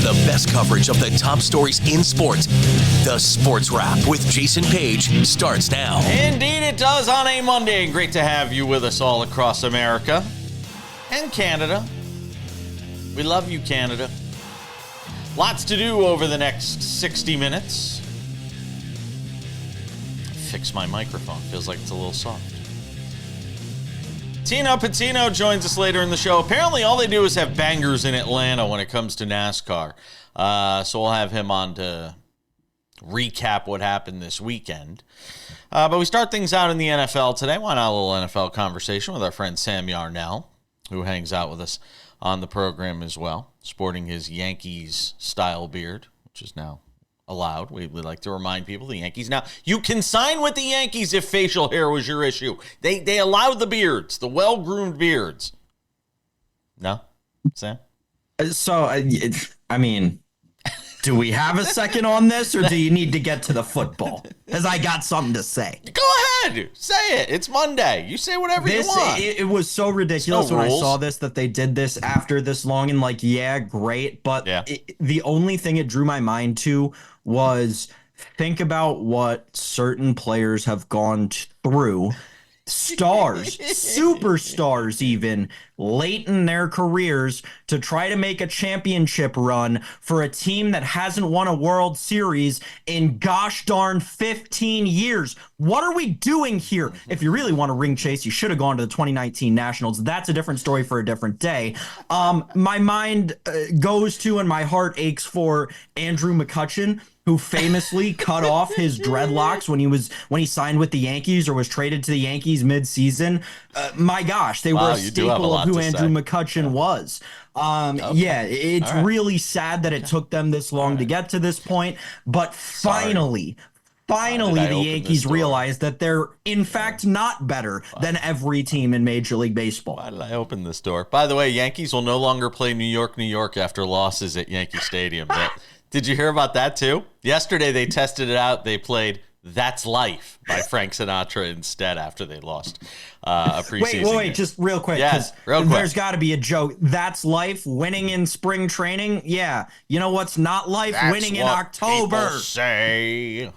The best coverage of the top stories in sports. The Sports Wrap with Jason Page starts now. Indeed it does on a Monday. Great to have you with us all across America and Canada. We love you, Canada. Lots to do over the next 60 minutes. Fix my microphone. Feels like it's a little soft. Tino Pattigno joins us later in the show. Apparently, all they do is have bangers in Atlanta when it comes to NASCAR. So we'll have him on to recap what happened this weekend. But we start things out in the NFL today. Why not a little NFL conversation with our friend Sam Yarnell, who hangs out with us on the program as well, sporting his Yankees-style beard, which is now allowed. We like to remind people the Yankees now, you can sign with the Yankees if facial hair was your issue. They allowed the beards, the well-groomed beards. No? Sam? So, I mean, do we have a second on this, or do you need to get to the football? Because I got something to say. Go ahead. Say it. It's Monday. You say whatever you want. It was so ridiculous when I saw this, that they did this after this long, and like, yeah, great. But the only thing it drew my mind to was, think about what certain players have gone through. Stars, superstars even, late in their careers to try to make a championship run for a team that hasn't won a World Series in gosh darn 15 years. What are we doing here? If you really want to ring chase, you should have gone to the 2019 Nationals. That's a different story for a different day. My mind goes to and my heart aches for Andrew McCutchen, who famously cut off his dreadlocks when he signed with the Yankees or was traded to the Yankees mid-season. My gosh, they were a staple of who Andrew McCutchen was. It's really sad that it took them this long to get to this point, but finally the Yankees realized that they're in fact not better than every team in Major League Baseball. Why did I open this door? By the way, Yankees will no longer play New York, New York after losses at Yankee Stadium. Did you hear about that too? Yesterday they tested it out. They played That's Life by Frank Sinatra instead after they lost a preseason Wait, game. Just real quick. Yes, real quick. There's got to be a joke. That's life, winning in spring training? Yeah. You know what's not life? That's winning in October. People say.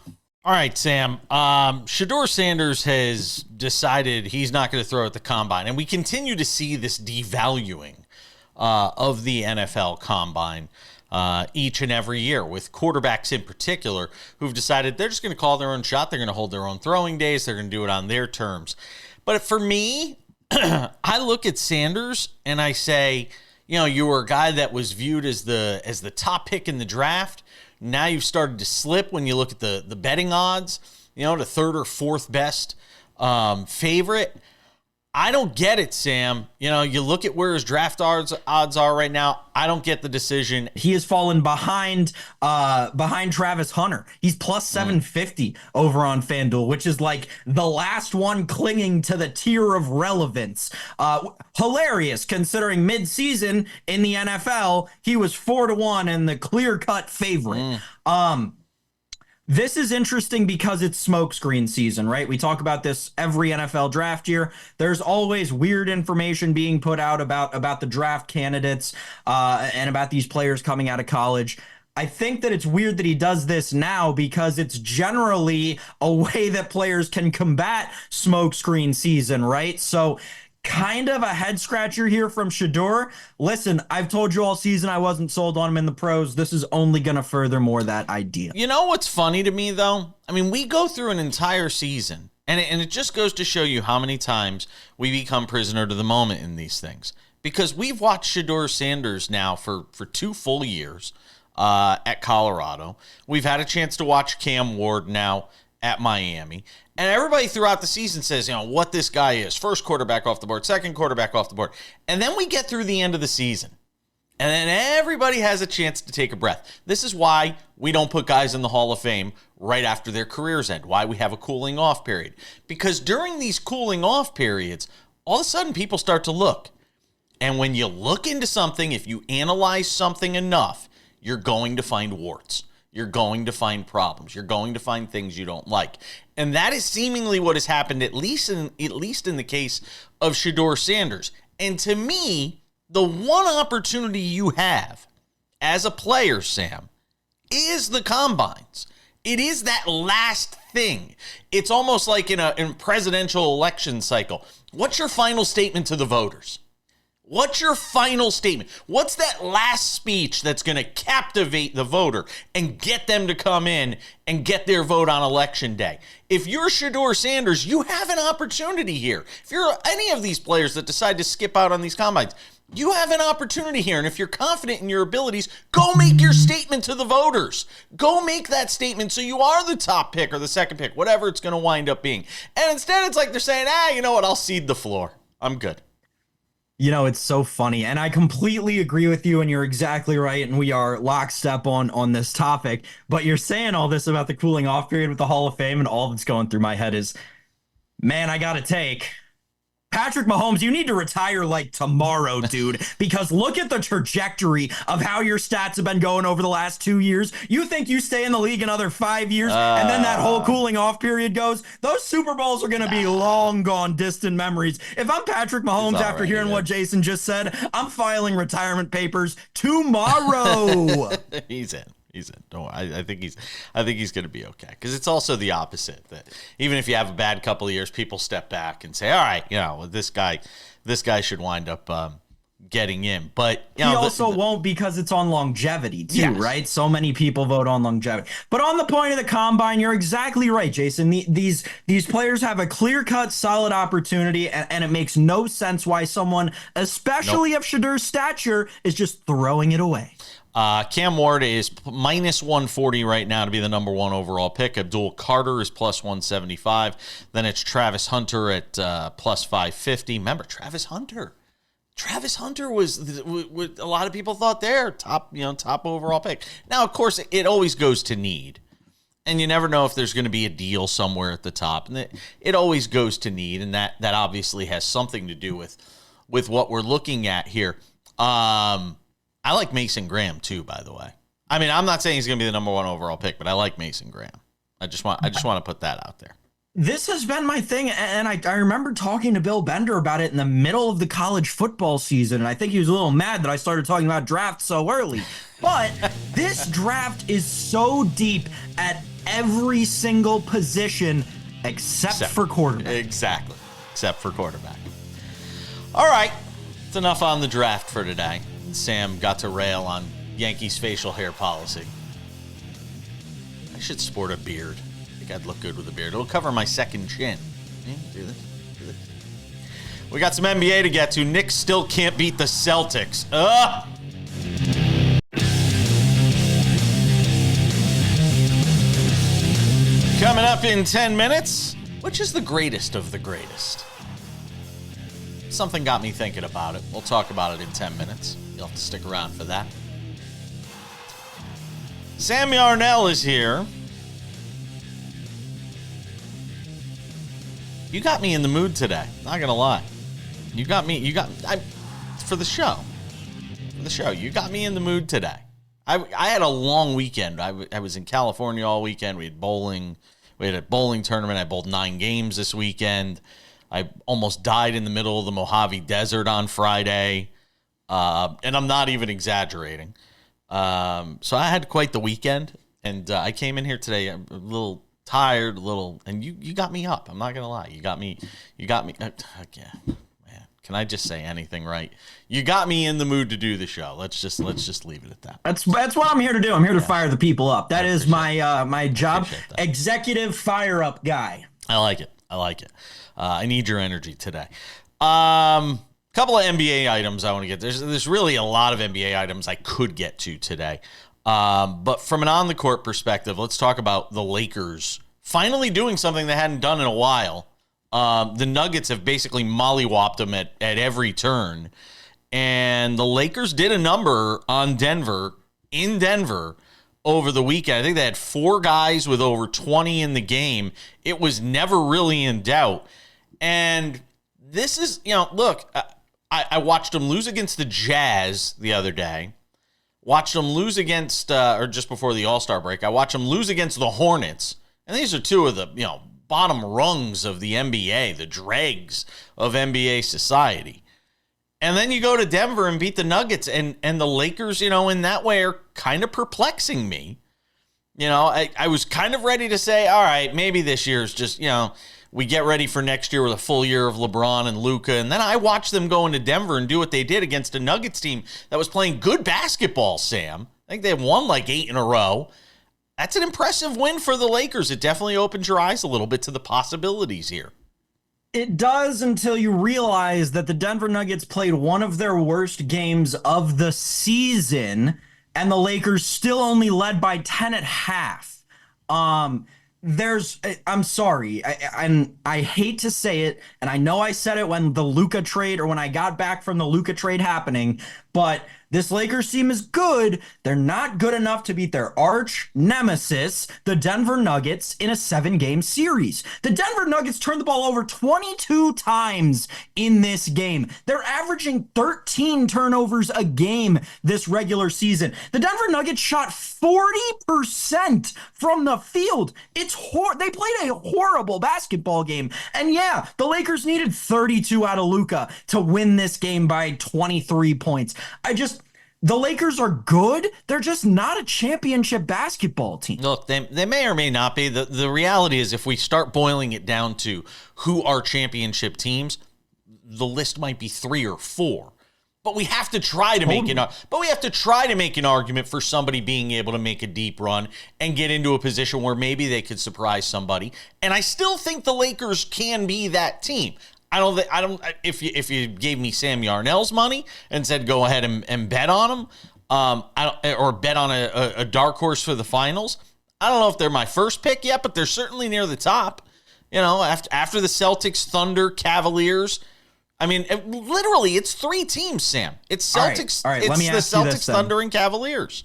All right, Sam. Shedeur Sanders has decided he's not going to throw at the combine, and we continue to see this devaluing of the NFL combine each and every year, with quarterbacks in particular who've decided they're just going to call their own shot. They're going to hold their own throwing days. They're going to do it on their terms. But for me, I look at Sanders and I say, you were a guy that was viewed as the top pick in the draft. Now you've started to slip when you look at the betting odds, the third or fourth best favorite. I don't get it, Sam. You look at where his draft odds are right now. I don't get the decision. He has fallen behind Travis Hunter. He's plus 750 over on FanDuel, which is like the last one clinging to the tier of relevance. Hilarious considering mid-season in the NFL, he was 4-1 and the clear-cut favorite. This is interesting because it's smokescreen season, right? We talk about this every NFL draft year. There's always weird information being put out about the draft candidates and about these players coming out of college. I think that it's weird that he does this now because it's generally a way that players can combat smokescreen season, right? So kind of a head scratcher here from Shedeur. Listen, I've told you all season I wasn't sold on him in the pros. This is only going to further more that idea. You know what's funny to me, though? I mean, we go through an entire season, and it just goes to show you how many times we become prisoner to the moment in these things. Because we've watched Shedeur Sanders now for 2 full years at Colorado. We've had a chance to watch Cam Ward now at Miami. And everybody throughout the season says, what this guy is. First quarterback off the board, second quarterback off the board. And then we get through the end of the season. And then everybody has a chance to take a breath. This is why we don't put guys in the Hall of Fame right after their careers end, why we have a cooling off period. Because during these cooling off periods, all of a sudden people start to look. And when you look into something, if you analyze something enough, you're going to find warts. You're going to find problems. You're going to find things you don't like. And that is seemingly what has happened, at least in the case of Shedeur Sanders. And to me, the one opportunity you have as a player, Sam, is the combines. It is that last thing. It's almost like in a presidential election cycle. What's your final statement to the voters? What's your final statement? What's that last speech that's going to captivate the voter and get them to come in and get their vote on election day? If you're Shedeur Sanders, you have an opportunity here. If you're any of these players that decide to skip out on these combines, you have an opportunity here. And if you're confident in your abilities, go make your statement to the voters. Go make that statement so you are the top pick or the second pick, whatever it's going to wind up being. And instead, it's like they're saying, you know what? I'll cede the floor. I'm good. You know, it's so funny, and I completely agree with you, and you're exactly right, and we are lockstep on this topic, but you're saying all this about the cooling off period with the Hall of Fame, and all that's going through my head is, man, I gotta take Patrick Mahomes, you need to retire like tomorrow, dude, because look at the trajectory of how your stats have been going over the last 2 years. You think you stay in the league another 5 years and then that whole cooling off period goes? Those Super Bowls are going to be long gone, distant memories. If I'm Patrick Mahomes after hearing what Jason just said, I'm filing retirement papers tomorrow. He's in. Don't worry. I think he's going to be okay, because it's also the opposite, that even if you have a bad couple of years, people step back and say, all right, you know, this guy should wind up getting in. But you know, he also won't, because it's on longevity too, right? So many people vote on longevity. But on the point of the combine, you're exactly right, Jason. These players have a clear-cut, solid opportunity, and it makes no sense why someone, especially of Shedeur's stature, is just throwing it away. Cam Ward is minus 140 right now to be the number one overall pick. Abdul Carter is plus 175. Then it's Travis Hunter at plus 550. Remember, Travis Hunter was a lot of people thought their top overall pick. Now, of course, it always goes to need, and you never know if there's going to be a deal somewhere at the top, and it always goes to need, and that obviously has something to do with what we're looking at here. I like Mason Graham too, by the way. I mean, I'm not saying he's going to be the number one overall pick, but I like Mason Graham. I just want to put that out there. This has been my thing, and I remember talking to Bill Bender about it in the middle of the college football season, and I think he was a little mad that I started talking about draft so early. But this draft is so deep at every single position except for quarterback. Exactly, except for quarterback. All right, it's enough on the draft for today. Sam got to rail on Yankees' facial hair policy. I should sport a beard. I think I'd look good with a beard. It'll cover my second chin. Do this. We got some NBA to get to. Knicks still can't beat the Celtics. Coming up in 10 minutes, which is the greatest of the greatest? Something got me thinking about it. We'll talk about it in 10 minutes. You'll have to stick around for that. Sam Yarnell is here. You got me in the mood today. Not gonna lie. For the show. You got me in the mood today. I had a long weekend. I was in California all weekend. We had bowling. We had a bowling tournament. I bowled 9 games this weekend. I almost died in the middle of the Mojave Desert on Friday. And I'm not even exaggerating. So I had quite the weekend, and I came in here today a little tired, and you got me up. I'm not gonna lie, you got me. Again, man, can I just say anything right? You got me in the mood to do the show. Let's just leave it at that. That's what I'm here to do. I'm here to fire the people up. That is my job. Executive fire up guy. I like it. I need your energy today. Couple of NBA items I want to get. There's really a lot of NBA items I could get to today. But from an on-the-court perspective, let's talk about the Lakers finally doing something they hadn't done in a while. The Nuggets have basically mollywopped them at every turn. And the Lakers did a number on Denver over the weekend. I think they had 4 guys with over 20 in the game. It was never really in doubt. And this is, look, I watched them lose against the Jazz the other day. Watched them lose against, or just before the All-Star break, I watched them lose against the Hornets. And these are 2 of the, bottom rungs of the NBA, the dregs of NBA society. And then you go to Denver and beat the Nuggets, and the Lakers, in that way are kind of perplexing me. I was kind of ready to say, all right, maybe this year is just, we get ready for next year with a full year of LeBron and Luka. And then I watched them go into Denver and do what they did against a Nuggets team that was playing good basketball, Sam. I think they won like 8 in a row. That's an impressive win for the Lakers. It definitely opens your eyes a little bit to the possibilities here. It does, until you realize that the Denver Nuggets played one of their worst games of the season, and the Lakers still only led by 10 at half. I'm sorry, I hate to say it, and I know I said it when the Luka trade, or when I got back from the Luka trade happening, but this Lakers team is good. They're not good enough to beat their arch nemesis, the Denver Nuggets, in a 7-game series. The Denver Nuggets turned the ball over 22 times in this game. They're averaging 13 turnovers a game this regular season. The Denver Nuggets shot 40% from the field. They played a horrible basketball game. And yeah, the Lakers needed 32 out of Luka to win this game by 23 points. The Lakers are good. They're just not a championship basketball team. Look, they may or may not be. The reality is, if we start boiling it down to who are championship teams, the list might be 3 or 4. But we have to try to make an argument for somebody being able to make a deep run and get into a position where maybe they could surprise somebody. And I still think the Lakers can be that team. If you gave me Sam Yarnell's money and said go ahead and bet on him, or bet on a dark horse for the finals, I don't know if they're my first pick yet, but they're certainly near the top. After the Celtics, Thunder, Cavaliers. I mean, literally, it's 3 teams, Sam. It's Celtics. All right. It's Let me ask you this, Celtics, Thunder, and Cavaliers.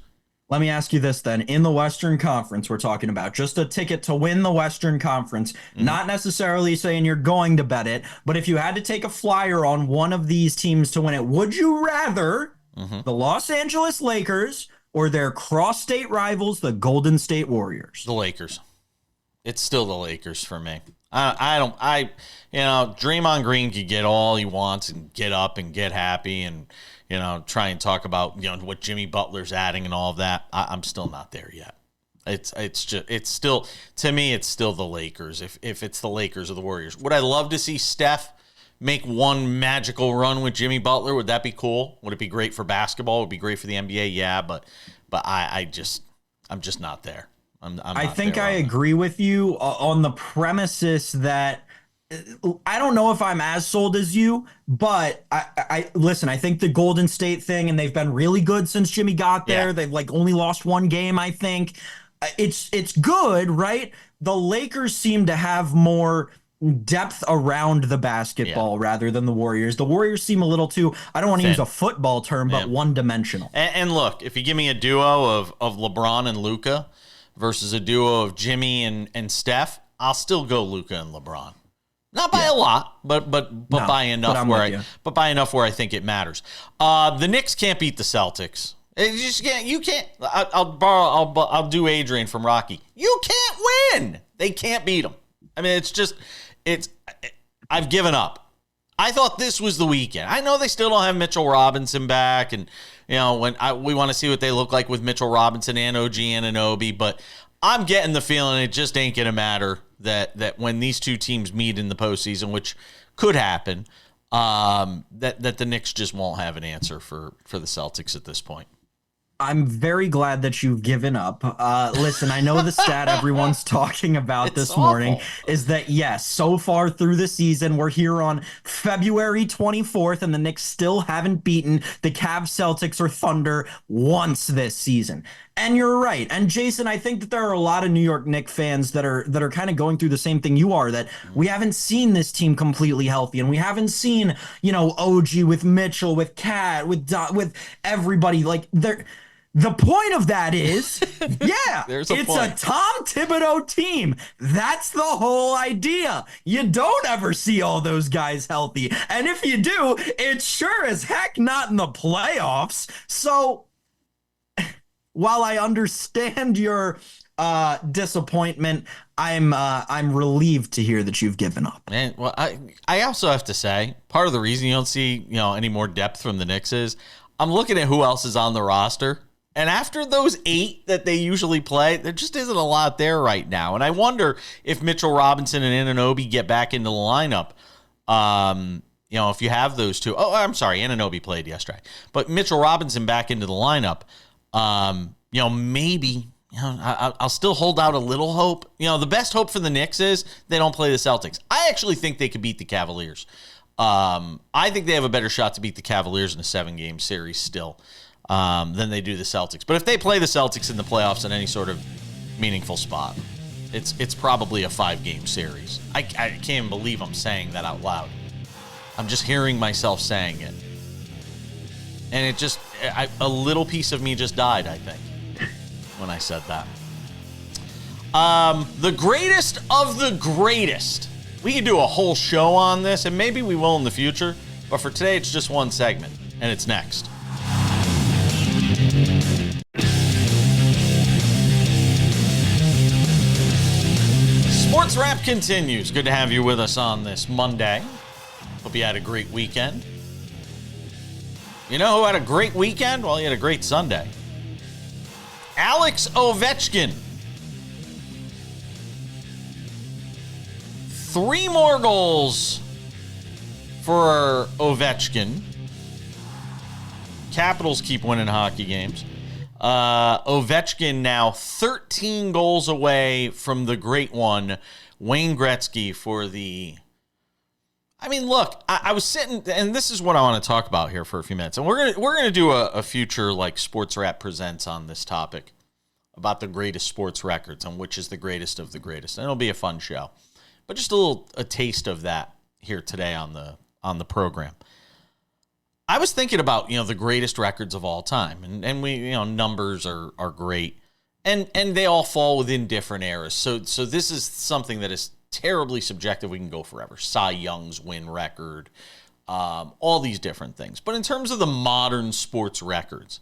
Let me ask you this then. In the Western Conference, we're talking about just a ticket to win the Western Conference, not necessarily saying you're going to bet it, but if you had to take a flyer on one of these teams to win it, would you rather the Los Angeles Lakers or their cross-state rivals, the Golden State Warriors? The Lakers. It's still the Lakers for me. Draymond Green could get all he wants and get up and get happy and, try and talk about, what Jimmy Butler's adding and all of that. I'm still not there yet. It's still the Lakers. If it's the Lakers or the Warriors, would I love to see Steph make one magical run with Jimmy Butler? Would that be cool? Would it be great for basketball? Would it be great for the NBA? Yeah, but I'm just not there. I think I agree with you on the premises that I don't know if I'm as sold as you, but I listen, I think the Golden State thing, and they've been really good since Jimmy got there. Yeah. They've only lost 1 game, I think. It's good, right? The Lakers seem to have more depth around the basketball rather than the Warriors. The Warriors seem a little too, I don't want to use a football term, but one-dimensional. And look, if you give me a duo of LeBron and Luka versus a duo of Jimmy and Steph, I'll still go Luka and LeBron. Not by a lot, but by enough by enough where I think it matters. The Knicks can't beat the Celtics. You just can't. You can't. I'll do Adrian from Rocky. You can't win. They can't beat them. I mean, I've given up. I thought this was the weekend. I know they still don't have Mitchell Robinson back, and we want to see what they look like with Mitchell Robinson and OG Anunoby, but I'm getting the feeling it just ain't gonna matter that when these two teams meet in the postseason, which could happen, that the Knicks just won't have an answer for the Celtics at this point. I'm very glad that you've given up. Listen, I know the stat everyone's talking about this morning is that, yes, so far through the season, we're here on February 24th, and the Knicks still haven't beaten the Cavs, Celtics, or Thunder once this season. And you're right. And Jason, I think that there are a lot of New York Knicks fans that are kind of going through the same thing you are, that we haven't seen this team completely healthy, and we haven't seen, OG with Mitchell, with Cat, with everybody. The point of that is, it's a Tom Thibodeau team. That's the whole idea. You don't ever see all those guys healthy. And if you do, it's sure as heck not in the playoffs. So while I understand your disappointment, I'm relieved to hear that you've given up. Man, well, I also have to say, part of the reason you don't see, any more depth from the Knicks is I'm looking at who else is on the roster. And after those 8 that they usually play, there just isn't a lot there right now. And I wonder if Mitchell Robinson and Anunoby get back into the lineup. If you have those two. Oh, I'm sorry, Anunoby played yesterday. But Mitchell Robinson back into the lineup, maybe, I'll still hold out a little hope. The best hope for the Knicks is they don't play the Celtics. I actually think they could beat the Cavaliers. I think they have a better shot to beat the Cavaliers in a 7-game series still. Than they do the Celtics. But if they play the Celtics in the playoffs in any sort of meaningful spot, it's probably a 5-game series. I can't even believe I'm saying that out loud. I'm just hearing myself saying it. And a little piece of me just died, I think, when I said that. The greatest of the greatest. We could do a whole show on this, and maybe we will in the future. But for today, it's just one segment, and it's next. SportsWrap continues. Good to have you with us on this Monday. Hope you had a great weekend. You know who had a great weekend? Well, he had a great Sunday. Alex Ovechkin. 3 more goals for Ovechkin. Capitals keep winning hockey games. Ovechkin now 13 goals away from the great one, Wayne Gretzky, for the... I mean, look, I was sitting, and this is what I want to talk about here for a few minutes. And we're gonna do a future like SportsWrap Presents on this topic about the greatest sports records and which is the greatest of the greatest. And it'll be a fun show. But just a taste of that here today on the program. I was thinking about, the greatest records of all time, and we, numbers are great, and they all fall within different eras. So this is something that is terribly subjective. We can go forever. Cy Young's win record, all these different things. But in terms of the modern sports records,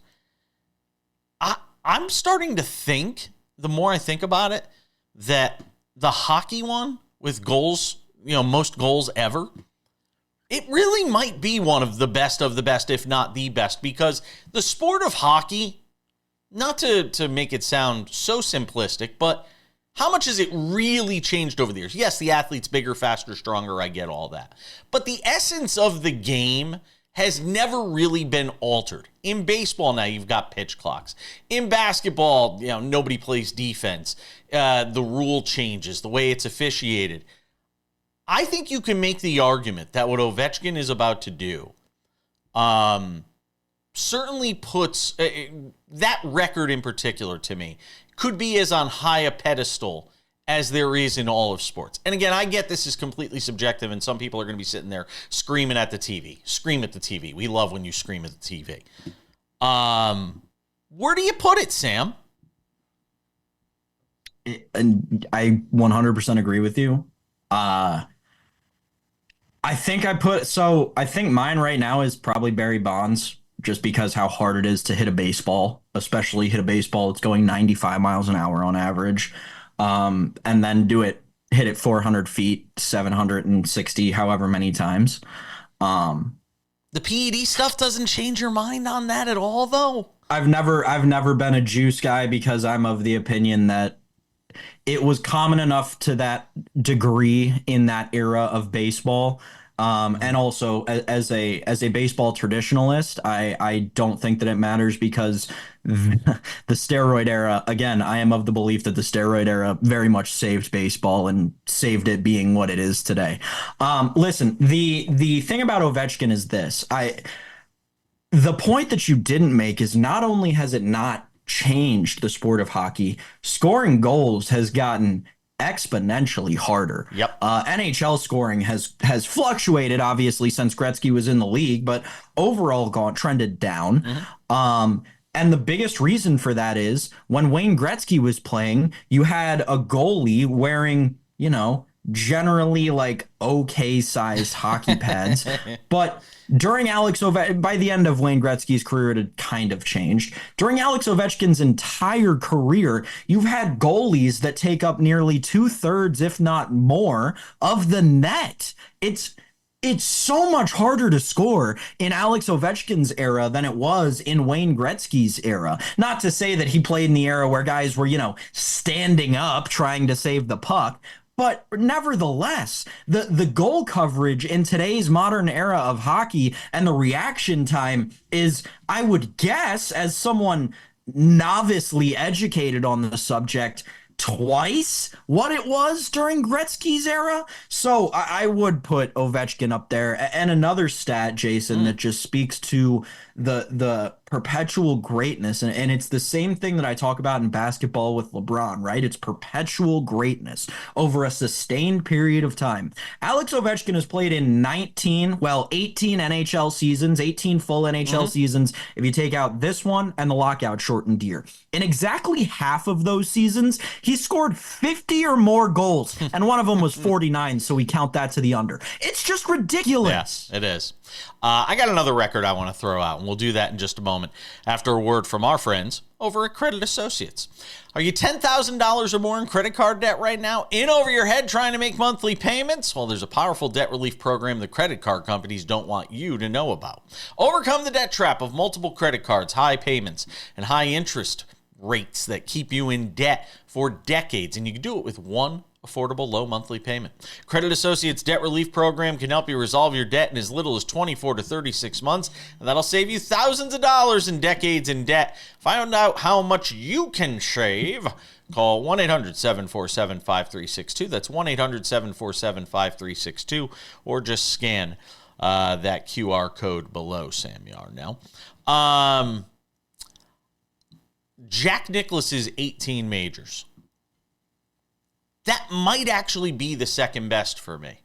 I'm starting to think, the more I think about it, that the hockey one with goals, most goals ever, it really might be one of the best, if not the best, because the sport of hockey, not to make it sound so simplistic, but how much has it really changed over the years? Yes, the athlete's bigger, faster, stronger, I get all that. But the essence of the game has never really been altered. In baseball now, you've got pitch clocks. In basketball, nobody plays defense. The rule changes, the way it's officiated. I think you can make the argument that what Ovechkin is about to do certainly puts that record in particular, to me, could be as on high a pedestal as there is in all of sports. And again, I get this is completely subjective, and some people are going to be sitting there screaming at the TV. Scream at the TV. We love when you scream at the TV. Where do you put it, Sam? And I 100% agree with you. I think mine right now is probably Barry Bonds, just because how hard it is to hit a baseball, especially hit a baseball that's going 95 miles an hour on average, and then hit it 400 feet, 760, however many times. The PED stuff doesn't change your mind on that at all, though. I've never been a juice guy because I'm of the opinion that it was common enough to that degree in that era of baseball. And also as a baseball traditionalist, I don't think that it matters because the steroid era, again, I am of the belief that the steroid era very much saved baseball and saved it being what it is today. Listen, the thing about Ovechkin is this. The point that you didn't make is not only has it not changed the sport of hockey, scoring goals has gotten exponentially harder. Yep. NHL scoring has fluctuated obviously since Gretzky was in the league, but overall trended down. Mm-hmm. And the biggest reason for that is when Wayne Gretzky was playing, you had a goalie wearing, generally like okay sized hockey pads. But during by the end of Wayne Gretzky's career, it had kind of changed. During Alex Ovechkin's entire career, you've had goalies that take up nearly 2/3, if not more, of the net. It's so much harder to score in Alex Ovechkin's era than it was in Wayne Gretzky's era. Not to say that he played in the era where guys were, standing up trying to save the puck. But nevertheless, the goal coverage in today's modern era of hockey and the reaction time is, I would guess, as someone novicely educated on the subject, twice what it was during Gretzky's era. So I would put Ovechkin up there. And another stat, Jason, that just speaks to the perpetual greatness. And it's the same thing that I talk about in basketball with LeBron, right? It's perpetual greatness over a sustained period of time. Alex Ovechkin has played in 18 NHL seasons, 18 full NHL seasons, if you take out this one and the lockout shortened year. In exactly half of those seasons, he scored 50 or more goals, and one of them was 49, so we count that to the under. It's just ridiculous. Yes, it is. I got another record I want to throw out, and we'll do that in just a moment after a word from our friends over at Credit Associates. Are you $10,000 or more in credit card debt right now? In over your head trying to make monthly payments? Well, there's a powerful debt relief program the credit card companies don't want you to know about. Overcome the debt trap of multiple credit cards, high payments, and high interest rates that keep you in debt for decades, and you can do it with one affordable low monthly payment. Credit Associates Debt Relief Program can help you resolve your debt in as little as 24 to 36 months, and that'll save you thousands of dollars in decades in debt. Find out how much you can save. Call 1-800-747-5362. That's 1-800-747-5362, or just scan that QR code below, Sam Yarnell. Jack Nicklaus's 18 majors. That might actually be the second best for me.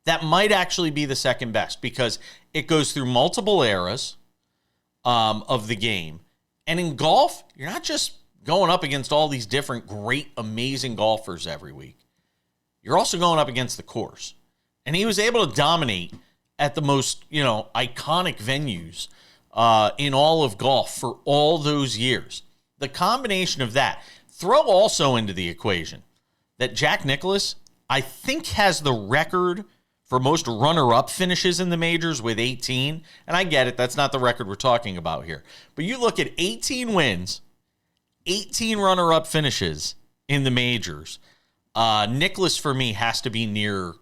That might actually be the second best because it goes through multiple eras of the game. And in golf, you're not just going up against all these different great, amazing golfers every week. You're also going up against the course. And he was able to dominate at the most, iconic venues in all of golf for all those years. The combination of that, throw also into the equation that Jack Nicklaus, I think, has the record for most runner-up finishes in the majors with 18. And I get it, that's not the record we're talking about here. But you look at 18 wins, 18 runner-up finishes in the majors. Nicklaus, for me, has to be near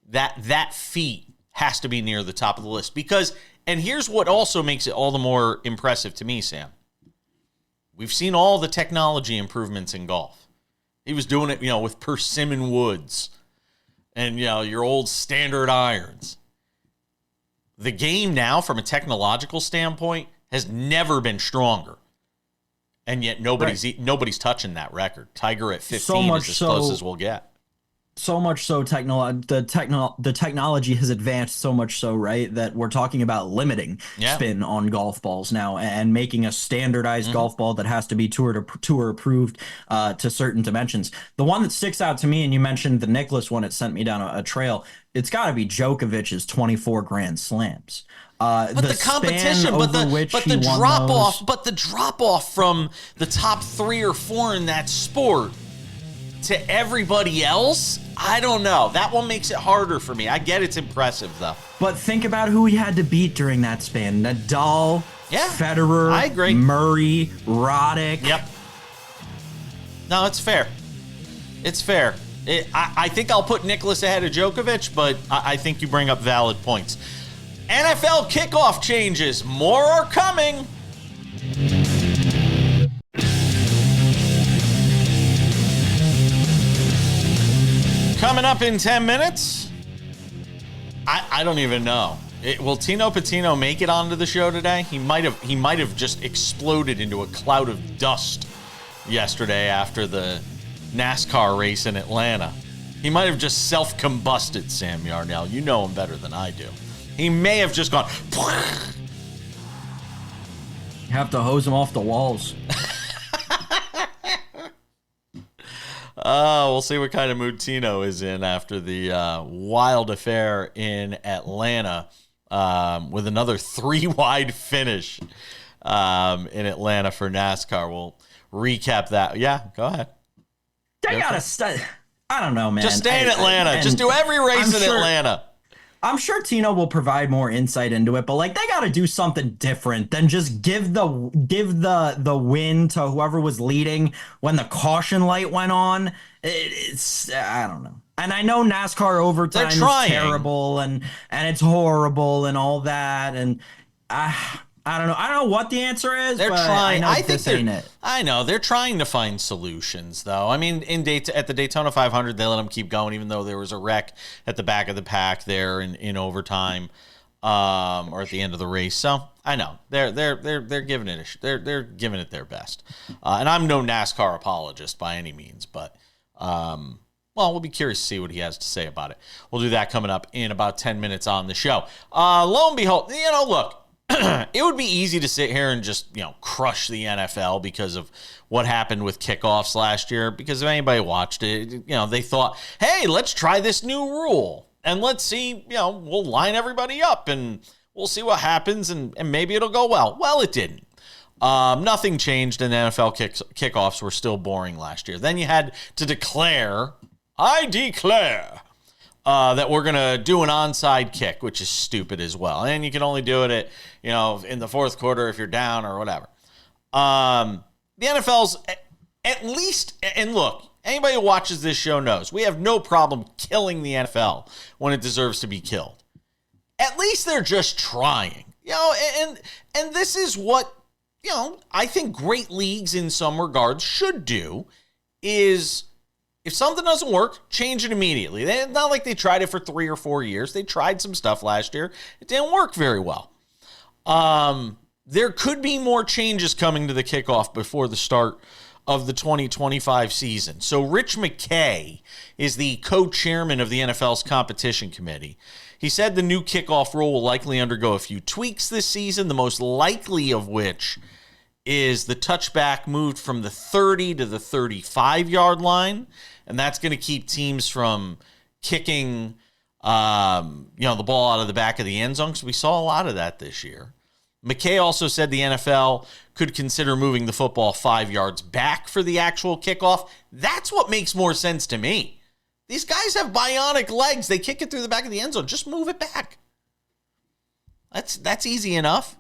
that feat has to be near the top of the list. Because, and here's what also makes it all the more impressive to me, Sam. We've seen all the technology improvements in golf. He was doing it, with persimmon woods and, your old standard irons. The game now, from a technological standpoint, has never been stronger. And yet nobody's touching that record. Tiger at 15 is as close as we'll get. So much so, the technology has advanced so much so, right, that we're talking about limiting spin on golf balls now and making a standardized golf ball that has to be tour approved to certain dimensions. The one that sticks out to me, and you mentioned the Nicklaus one, it sent me down a trail. It's got to be Djokovic's 24 Grand Slams. But the competition, but the drop off from the top 3 or 4 in that sport to everybody else, I don't know. That one makes it harder for me. I get it's impressive, though. But think about who he had to beat during that span. Nadal, Federer, I agree. Murray, Roddick. Yep. No, it's fair. It's fair. I think I'll put Nicklaus ahead of Djokovic, but I think you bring up valid points. NFL kickoff changes. More are coming. Coming up in 10 minutes, I don't even know. Will Tino Pattigno make it onto the show today? He might have just exploded into a cloud of dust yesterday after the NASCAR race in Atlanta. He might have just self-combusted, Sam Yarnell. You know him better than I do. He may have just gone. You have to hose him off the walls. We'll see what kind of mood Tino is in after the wild affair in Atlanta with another 3-wide finish in Atlanta for NASCAR. We'll recap that. Yeah, go ahead. They gotta stay. I don't know, man. Just stay in Atlanta. Just do every race in Atlanta. I'm sure Tino will provide more insight into it, but like they got to do something different than just give the win to whoever was leading when the caution light went on. It's I don't know. And I know NASCAR overtime is terrible and it's horrible and all that, and I don't know. I don't know what the answer is. They're trying. I think ain't it. I know they're trying to find solutions, though. I mean, at the Daytona 500, they let them keep going, even though there was a wreck at the back of the pack there in overtime, or at the end of the race. So I know they're giving it they're giving it their best. And I'm no NASCAR apologist by any means, but well, we'll be curious to see what he has to say about it. We'll do that coming up in about 10 minutes on the show. Lo and behold, look. It would be easy to sit here and just, crush the NFL because of what happened with kickoffs last year. Because if anybody watched it, they thought, hey, let's try this new rule. And let's see, we'll line everybody up and we'll see what happens and maybe it'll go well. Well, it didn't. Nothing changed and NFL kickoffs were still boring last year. Then you had to declare, I declare, that we're going to do an onside kick, which is stupid as well. And you can only do it at, in the fourth quarter if you're down or whatever. The NFL's at least, and look, anybody who watches this show knows, we have no problem killing the NFL when it deserves to be killed. At least they're just trying, and this is what, I think great leagues in some regards should do is, if something doesn't work, change it immediately. It's not like they tried it for 3 or 4 years. They tried some stuff last year. It didn't work very well. There could be more changes coming to the kickoff before the start of the 2025 season. So Rich McKay is the co-chairman of the NFL's competition committee. He said the new kickoff rule will likely undergo a few tweaks this season, the most likely of which is the touchback moved from the 30 to the 35-yard line, and that's going to keep teams from kicking, the ball out of the back of the end zone, because we saw a lot of that this year. McKay also said the NFL could consider moving the football 5 yards back for the actual kickoff. That's what makes more sense to me. These guys have bionic legs. They kick it through the back of the end zone. Just move it back. That's easy enough.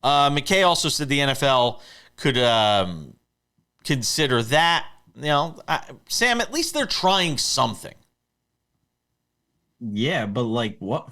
McKay also said the NFL could consider that. Sam, at least they're trying something. Yeah, but like what?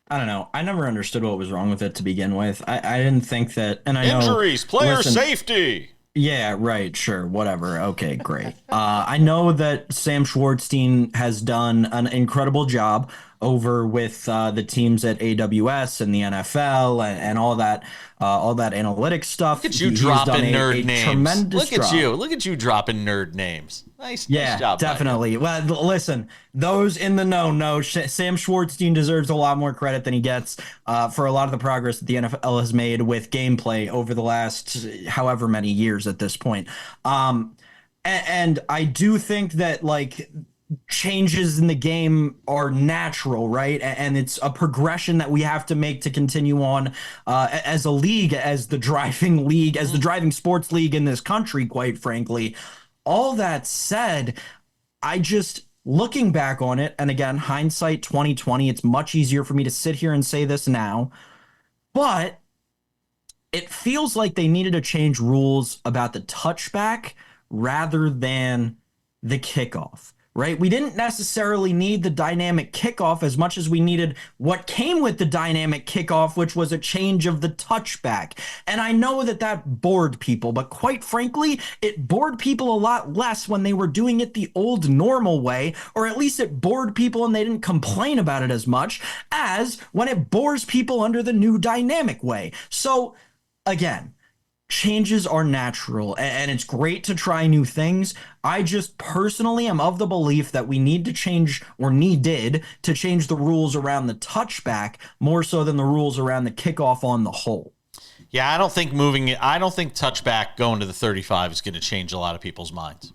I don't know. I never understood what was wrong with it to begin with. I didn't think that. And I know injuries, player safety. Yeah, right. Sure. Whatever. Okay, great. I know that Sam Schwartzstein has done an incredible job over with the teams at AWS and the NFL and all that analytics stuff. Look at you dropping nerd names. Look at you dropping nerd names. Nice job. Definitely. Well, listen, those in the know Sam Schwartzstein deserves a lot more credit than he gets for a lot of the progress that the NFL has made with gameplay over the last however many years at this point. And I do think that like changes in the game are natural, right? And it's a progression that we have to make to continue on as a league, as the driving sports league in this country, quite frankly. All that said, I just, looking back on it, and again, hindsight 2020, it's much easier for me to sit here and say this now, but it feels like they needed to change rules about the touchback rather than the kickoff. Right? We didn't necessarily need the dynamic kickoff as much as we needed what came with the dynamic kickoff, which was a change of the touchback. And I know that bored people, but quite frankly, it bored people a lot less when they were doing it the old normal way, or at least it bored people and they didn't complain about it as much as when it bores people under the new dynamic way. So again, changes are natural and it's great to try new things. I just personally am of the belief that we need to change, or needed to change the rules around the touchback more so than the rules around the kickoff on the whole. Yeah, I don't think touchback going to the 35 is going to change a lot of people's minds.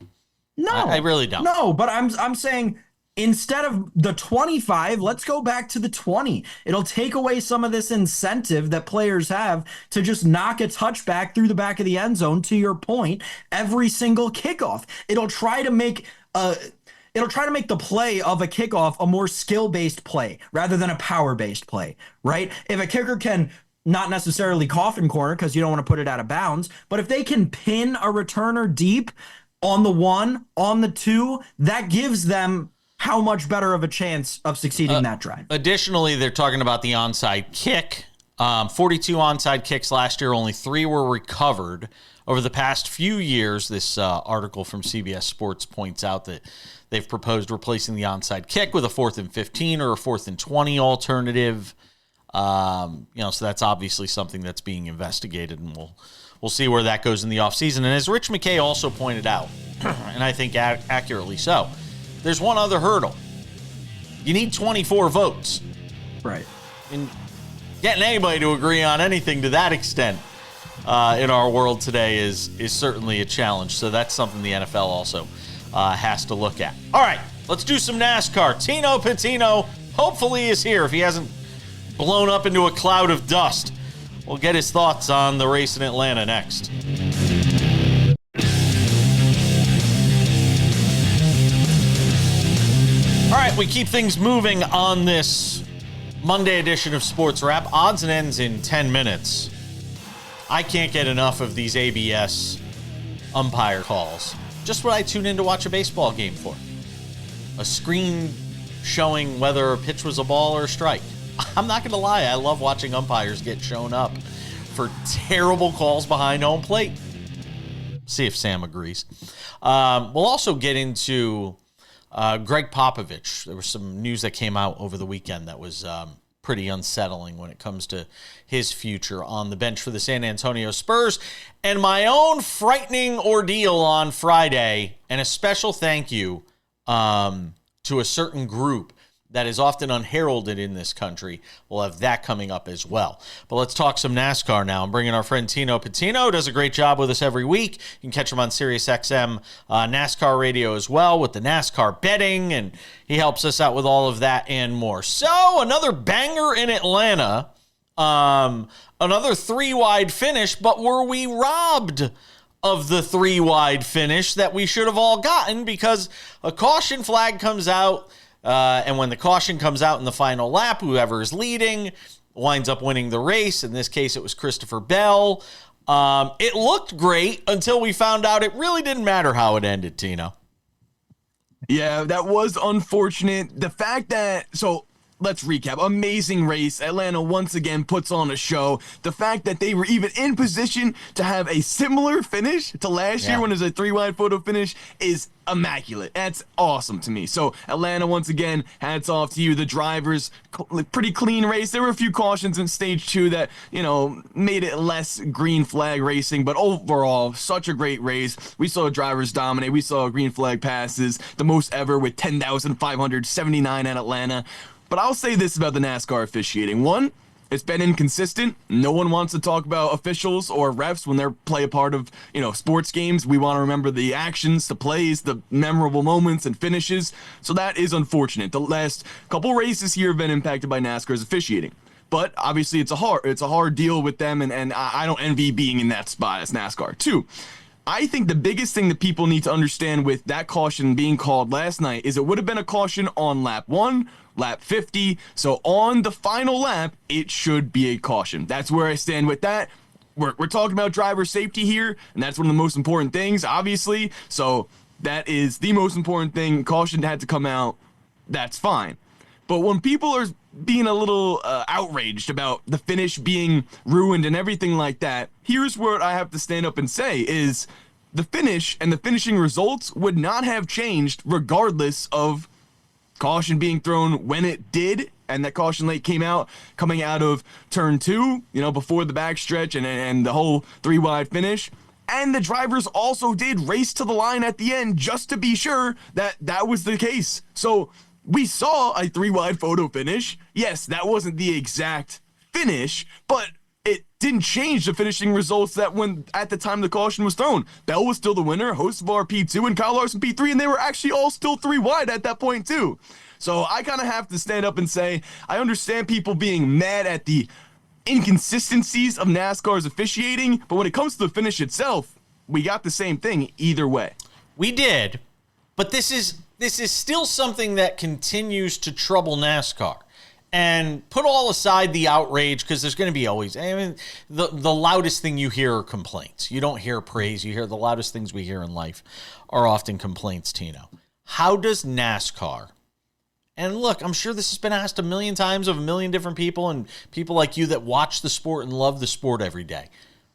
No, I really don't. No, but I'm saying instead of the 25, let's go back to the 20. It'll take away some of this incentive that players have to just knock a touchback through the back of the end zone, to your point, every single kickoff. It'll try to make the play of a kickoff a more skill-based play rather than a power-based play, right? If a kicker can not necessarily coffin corner because you don't want to put it out of bounds, but if they can pin a returner deep on the 1, on the 2, that gives them how much better of a chance of succeeding that drive. Additionally, they're talking about the onside kick. 42 onside kicks last year, only 3 were recovered. Over the past few years, this article from CBS Sports points out that they've proposed replacing the onside kick with a 4th and 15 or a 4th and 20 alternative. So that's obviously something that's being investigated, and we'll see where that goes in the offseason. And as Rich McKay also pointed out, and I think accurately so, there's one other hurdle. You need 24 votes. Right. And getting anybody to agree on anything to that extent in our world today is certainly a challenge. So that's something the NFL also has to look at. All right, let's do some NASCAR. Tino Pattigno hopefully is here if he hasn't blown up into a cloud of dust. We'll get his thoughts on the race in Atlanta next. All right, we keep things moving on this Monday edition of Sports Wrap. Odds and ends in 10 minutes. I can't get enough of these ABS umpire calls. Just what I tune in to watch a baseball game for. A screen showing whether a pitch was a ball or a strike. I'm not going to lie, I love watching umpires get shown up for terrible calls behind home plate. See if Sam agrees. We'll also get into Greg Popovich. There was some news that came out over the weekend that was pretty unsettling when it comes to his future on the bench for the San Antonio Spurs. And my own frightening ordeal on Friday, and a special thank you to a certain group that is often unheralded in this country. We'll have that coming up as well. But let's talk some NASCAR now. I'm bringing our friend Tino Pattigno, does a great job with us every week. You can catch him on SiriusXM NASCAR radio as well with the NASCAR betting, and he helps us out with all of that and more. So another banger in Atlanta, another 3-wide finish, but were we robbed of the 3-wide finish that we should have all gotten because a caution flag comes out? And when the caution comes out in the final lap, whoever is leading winds up winning the race. In this case, it was Christopher Bell. It looked great until we found out it really didn't matter how it ended, Tino. Yeah, that was unfortunate. The fact that, so let's recap. Amazing race. Atlanta once again puts on a show. The fact that they were even in position to have a similar finish to last year when it was a 3-wide photo finish is immaculate. That's awesome to me. So Atlanta, once again, hats off to you. The drivers, pretty clean race. There were a few cautions in stage 2 that, made it less green flag racing, but overall, such a great race. We saw drivers dominate. We saw green flag passes, the most ever with 10,579 at Atlanta. But I'll say this about the NASCAR officiating. One, it's been inconsistent. No one wants to talk about officials or refs when they're play a part of, sports games. We want to remember the actions, the plays, the memorable moments and finishes. So that is unfortunate. The last couple races here have been impacted by NASCAR's officiating. But obviously it's a hard deal with them, and I don't envy being in that spot as NASCAR. 2, I think the biggest thing that people need to understand with that caution being called last night is it would have been a caution on lap 1, lap 50. So on the final lap, it should be a caution. That's where I stand with that. We're talking about driver safety here, and that's one of the most important things, obviously. So that is the most important thing. Caution had to come out. That's fine. But when people are being a little outraged about the finish being ruined and everything like that, here's what I have to stand up and say is the finish and the finishing results would not have changed regardless of caution being thrown when it did, and that caution late came out coming out of turn 2, before the backstretch and the whole 3-wide finish. And the drivers also did race to the line at the end just to be sure that that was the case. So we saw a 3-wide photo finish. Yes, that wasn't the exact finish, but it didn't change the finishing results that when at the time the caution was thrown. Bell was still the winner, Hocevar P2, and Kyle Larson P3, and they were actually all still 3 wide at that point too. So I kind of have to stand up and say, I understand people being mad at the inconsistencies of NASCAR's officiating, but when it comes to the finish itself, we got the same thing either way. We did, but this is still something that continues to trouble NASCAR. And put all aside the outrage, because there's going to be always, I mean, the loudest thing you hear are complaints. You don't hear praise. You hear the loudest things we hear in life are often complaints, Tino. How does NASCAR, and look, I'm sure this has been asked a million times of a million different people and people like you that watch the sport and love the sport every day.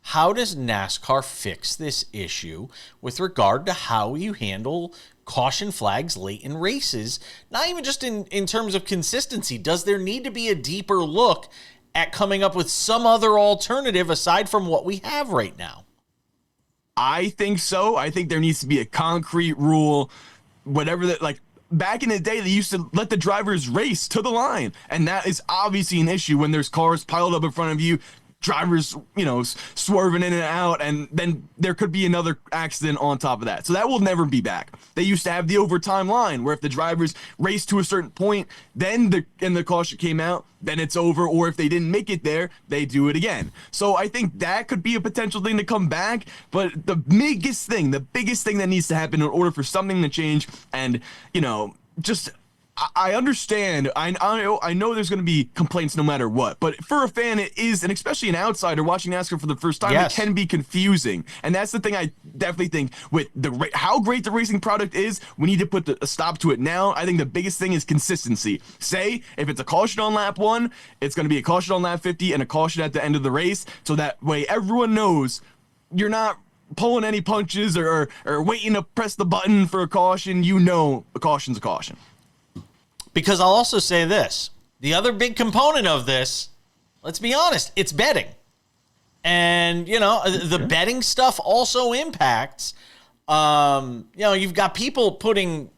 How does NASCAR fix this issue with regard to how you handle caution flags late in races? Not even just in terms of consistency. Does there need to be a deeper look at coming up with some other alternative aside from what we have right now? I think so. I think there needs to be a concrete rule, whatever that, like, back in the day, they used to let the drivers race to the line. And that is obviously an issue when there's cars piled up in front of you, drivers, swerving in and out, and then there could be another accident on top of that. So that will never be back. They used to have the overtime line where if the drivers raced to a certain point, then the caution came out, then it's over, or if they didn't make it there, they do it again. So I think that could be a potential thing to come back, but the biggest thing that needs to happen in order for something to change, and, just... I understand. I know there's going to be complaints no matter what, but for a fan, it is, and especially an outsider watching NASCAR for the first time, It can be confusing. And that's the thing I definitely think with how great the racing product is, we need to put a stop to it now. I think the biggest thing is consistency. Say, if it's a caution on lap 1, it's going to be a caution on lap 50 and a caution at the end of the race, so that way everyone knows you're not pulling any punches or waiting to press the button for a caution. A caution's a caution. Because I'll also say this, the other big component of this, let's be honest, it's betting. And, the betting stuff also impacts, you've got people putting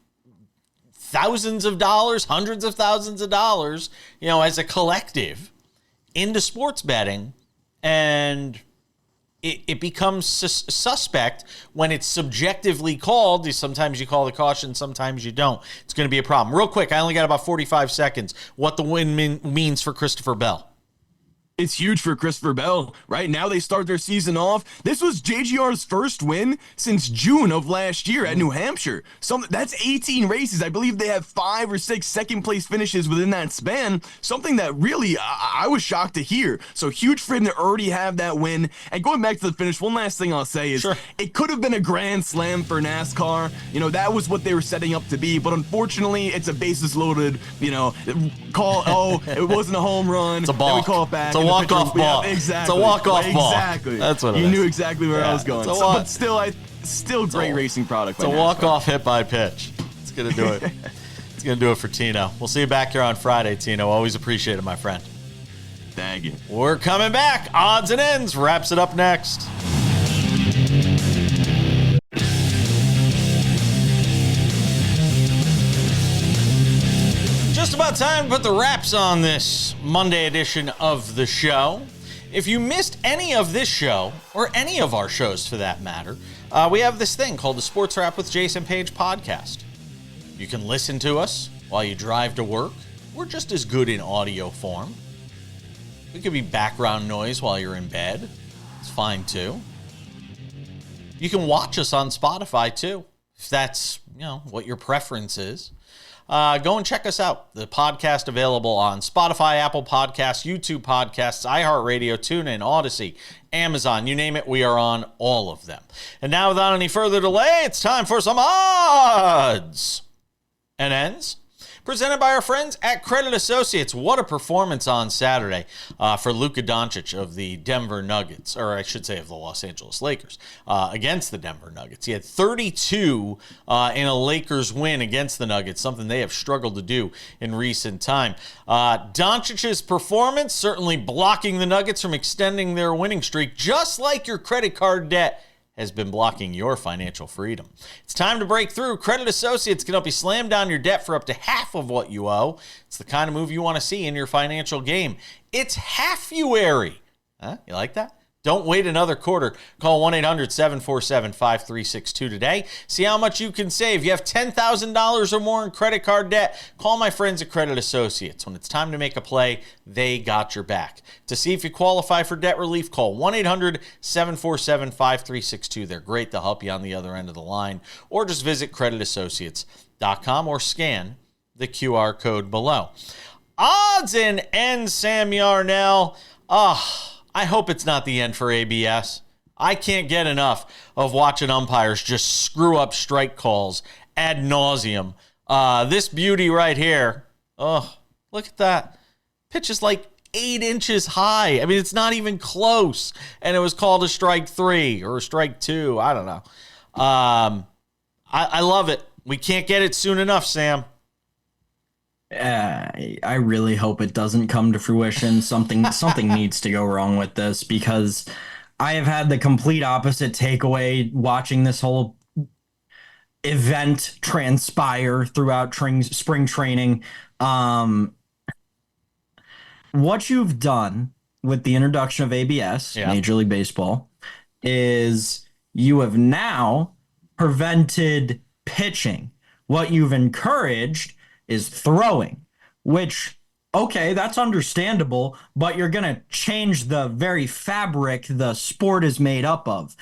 thousands of dollars, hundreds of thousands of dollars, as a collective into sports betting, and it becomes suspect when it's subjectively called. Sometimes you call the caution, sometimes you don't. It's going to be a problem. Real quick, I only got about 45 seconds. What the win means for Christopher Bell. It's huge for Christopher Bell. Right now, they start their season off. This was JGR's first win since June of last year at New Hampshire. That's 18 races. I believe they have 5 or 6 second-place finishes within that span, something that really I was shocked to hear. So huge for him to already have that win. And going back to the finish, one last thing I'll say is It could have been a grand slam for NASCAR. That was what they were setting up to be. But unfortunately, it's a bases-loaded, it wasn't a home run. It's a balk. We call it back. It's a walk-off ball. Yeah, exactly. It's a walk-off ball. Exactly. That's what it is. You knew exactly where I was going. But still great racing product. It's a walk-off hit by pitch. It's going to do it. It's going to do it for Tino. We'll see you back here on Friday, Tino. Always appreciate it, my friend. Thank you. We're coming back. Odds and Ends wraps it up next. Just about time to put the wraps on this Monday edition of the show. If you missed any of this show, or any of our shows for that matter, we have this thing called the SportsWrap with Jason Page podcast. You can listen to us while you drive to work. We're just as good in audio form. We could be background noise while you're in bed. It's fine too. You can watch us on Spotify too, if that's what your preference is. Go and check us out. The podcast available on Spotify, Apple Podcasts, YouTube Podcasts, iHeartRadio, TuneIn, Odyssey, Amazon, you name it, we are on all of them. And now, without any further delay, it's time for some odds and ends. Presented by our friends at Credit Associates. What a performance on Saturday for Luka Doncic of the Denver Nuggets, or I should say of the Los Angeles Lakers, against the Denver Nuggets. He had 32 in a Lakers win against the Nuggets, something they have struggled to do in recent time. Doncic's performance certainly blocking the Nuggets from extending their winning streak, just like your credit card debt has been blocking your financial freedom. It's time to break through. Credit Associates can help you slam down your debt for up to half of what you owe. It's the kind of move you want to see in your financial game. It's Halfuary. Huh? You like that? Don't wait another quarter. Call 1-800-747-5362 today. See how much you can save. You have $10,000 or more in credit card debt. Call my friends at Credit Associates. When it's time to make a play, they got your back. To see if you qualify for debt relief, call 1-800-747-5362. They're great. They'll help you on the other end of the line. Or just visit creditassociates.com or scan the QR code below. Odds and ends, Sam Yarnell. I hope it's not the end for ABS. I can't get enough of watching umpires just screw up strike calls ad nauseum. This beauty right here. Oh, look at that. Pitch is like 8 inches high. I mean, it's not even close. And it was called a strike 3 or a strike 2. I don't know. I love it. We can't get it soon enough, Sam. I really hope it doesn't come to fruition. Something needs to go wrong with this, because I have had the complete opposite takeaway watching this whole event transpire throughout spring training. What you've done with the introduction of ABS, Major League Baseball, is you have now prevented pitching. What you've encouraged is throwing, which, okay, that's understandable, but you're going to change the very fabric the sport is made up of.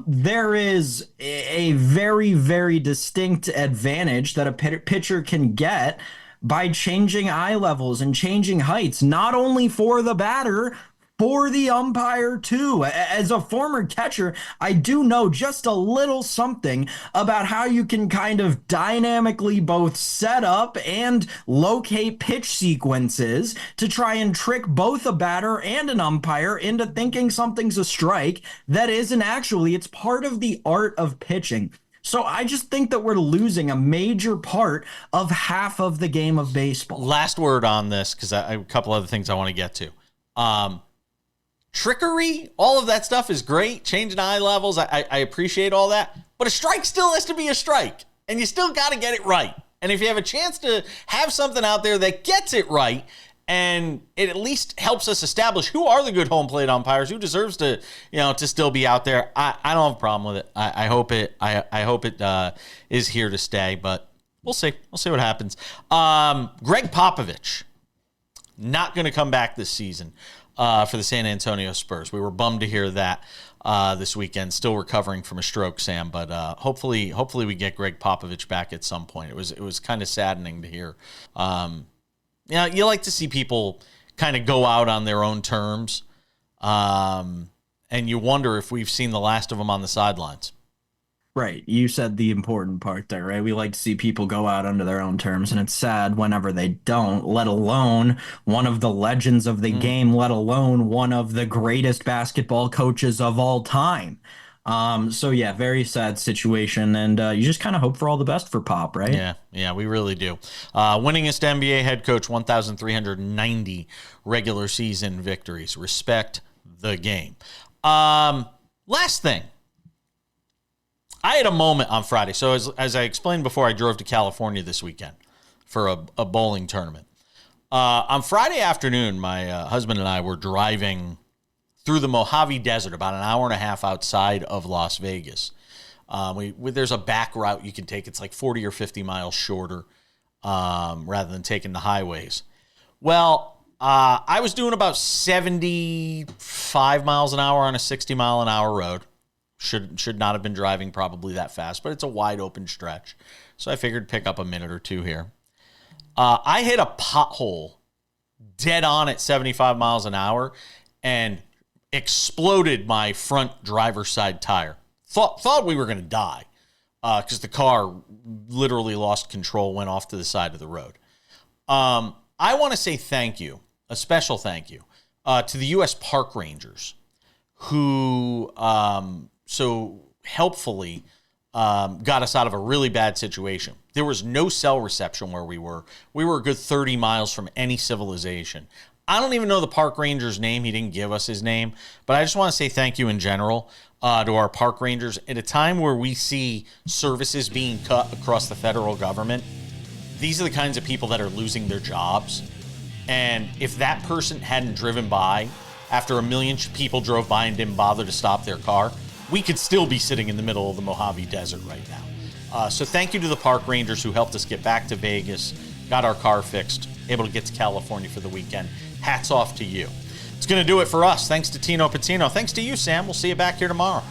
There is a very, very distinct advantage that a pitcher can get by changing eye levels and changing heights, not only for the batter, for the umpire too. As a former catcher, I do know just a little something about how you can kind of dynamically both set up and locate pitch sequences to try and trick both a batter and an umpire into thinking something's a strike that isn't actually. It's part of the art of pitching. So I just think that we're losing a major part of half of the game of baseball. Last word on this, because I have a couple other things I want to get to. Trickery, all of that stuff is great. Changing eye levels, I appreciate all that. But a strike still has to be a strike. And you still got to get it right. And if you have a chance to have something out there that gets it right, and it at least helps us establish who are the good home plate umpires, who deserves to, to still be out there, I don't have a problem with it. I hope it is here to stay, but we'll see. We'll see what happens. Greg Popovich, not going to come back this season for the San Antonio Spurs. We were bummed to hear that this weekend. Still recovering from a stroke, Sam, but hopefully we get Greg Popovich back at some point. It was kind of saddening to hear. You like to see people kind of go out on their own terms, and you wonder if we've seen the last of them on the sidelines. Right. You said the important part there, right? We like to see people go out under their own terms, and it's sad whenever they don't, let alone one of the legends of the game, let alone one of the greatest basketball coaches of all time. So yeah, very sad situation, and you just kind of hope for all the best for Pop, right? Yeah, we really do. Winningest NBA head coach, 1,390 regular season victories. Respect the game. Last thing. I had a moment on Friday. So as I explained before, I drove to California this weekend for a bowling tournament. On Friday afternoon, my husband and I were driving through the Mojave Desert, about an hour and a half outside of Las Vegas. There's a back route you can take. It's like 40 or 50 miles shorter rather than taking the highways. Well, I was doing about 75 miles an hour on a 60-mile-an-hour road. Should not have been driving probably that fast, but it's a wide open stretch. So I figured pick up a minute or two here. I hit a pothole dead on at 75 miles an hour and exploded my front driver's side tire. Thought we were going to die because the car literally lost control, went off to the side of the road. I want to say thank you, a special thank you, to the U.S. Park Rangers who so helpfully got us out of a really bad situation. There was no cell reception where we were. We were a good 30 miles from any civilization. I don't even know the park ranger's name. He didn't give us his name. But I just want to say thank you in general to our park rangers. At a time where we see services being cut across the federal government, these are the kinds of people that are losing their jobs. And if that person hadn't driven by after a million people drove by and didn't bother to stop their car, we could still be sitting in the middle of the Mojave Desert right now. So thank you to the park rangers who helped us get back to Vegas, got our car fixed, able to get to California for the weekend. Hats off to you. It's going to do it for us. Thanks to Tino Pattigno. Thanks to you, Sam. We'll see you back here tomorrow.